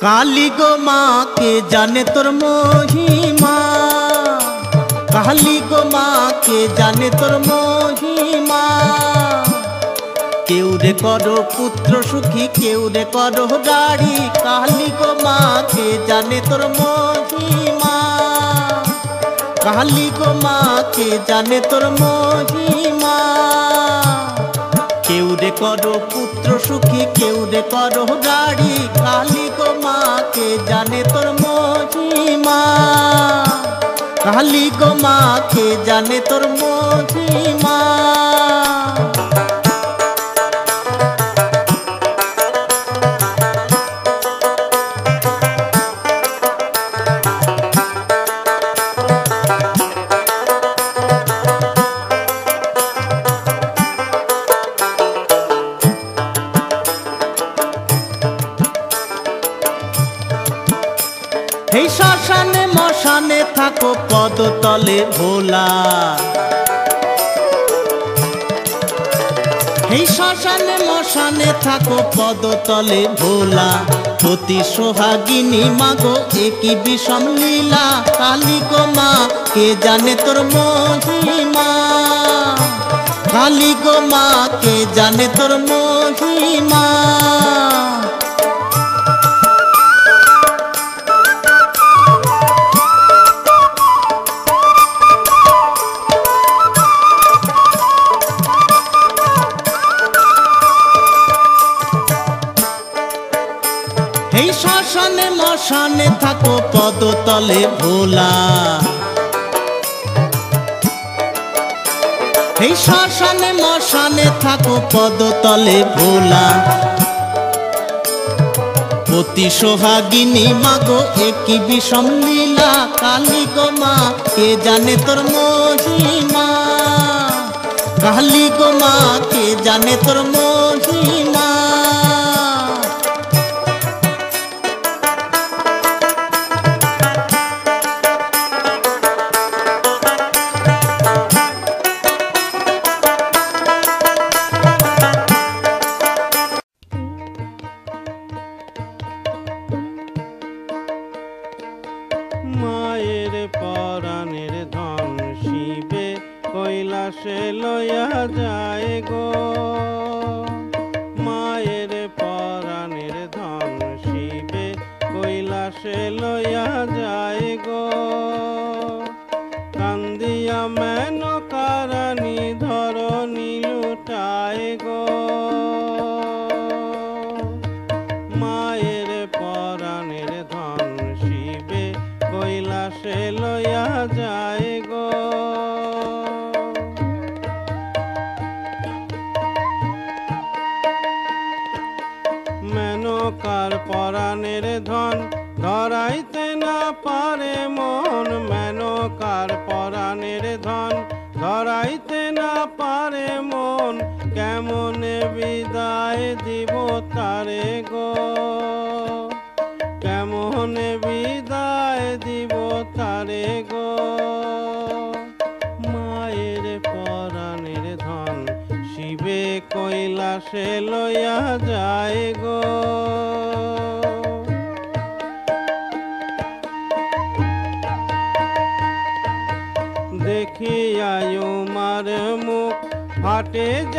काली गो माँ के जाने तोर महिमा, काली गो माँ के जाने तोर महिमा। केउ रे करो पुत्र सुखी, केउ रे करो गाड़ी, काली गो माँ के जाने तोर महिमा, काली गो माँ के जाने तोर महिमा। केउ रे करो पुत्र सुखी, केउ रे करो गाड़ी, काली गो माँ के जाने तोर महिमा, काली गो माँ के जाने तोर महिमा। हे শ্মশানে মশানে থাকো পদতলে ভোলা, হে শ্মশানে মশানে থাকো পদতলে ভোলা। সতী সোহাগিনী মাগো একই বিষম লীলা, কালী গো মা কে জানে তোর মহিমা, কালী গো মা কে জানে তোর মহিমা। এই শ্মশানে মশানে থাকো পদতলে ভোলা, এই শ্মশানে মশানে থাকো পদতলে ভোলা। অতি সোহাগিনী মাগো একই বিষম লীলা, কালী গো মা কে জানে তোর মহিমা, কালী গো মা কে জানে তোর মহিমা। মায়ের পরাণের ধন শিবে কৈলাসে লইয়া যায় গো, মায়ের পরাণের ধন শিবে কৈলাসে লইয়া যায় গো। কান্দিয়া মেনকারানী ধরণী লুটায় গো, মায়ের পরাণের ধন শিবে কৈলাসে লইয়া যায় গো। মেনকার পরাণের ধন ধরাইতে না পারে মন, মেনকার পরাণের ধন ধরাইতে না পারে মন। কেমনে বিদায় দিব তারে গো, কেমনে বিদায় দিব তারে গো। মায়ের পরাণের ধন শিবে কৈলাসে লইয়া যায় গো। দেখিয়া উমার মুখ ফাটে যায়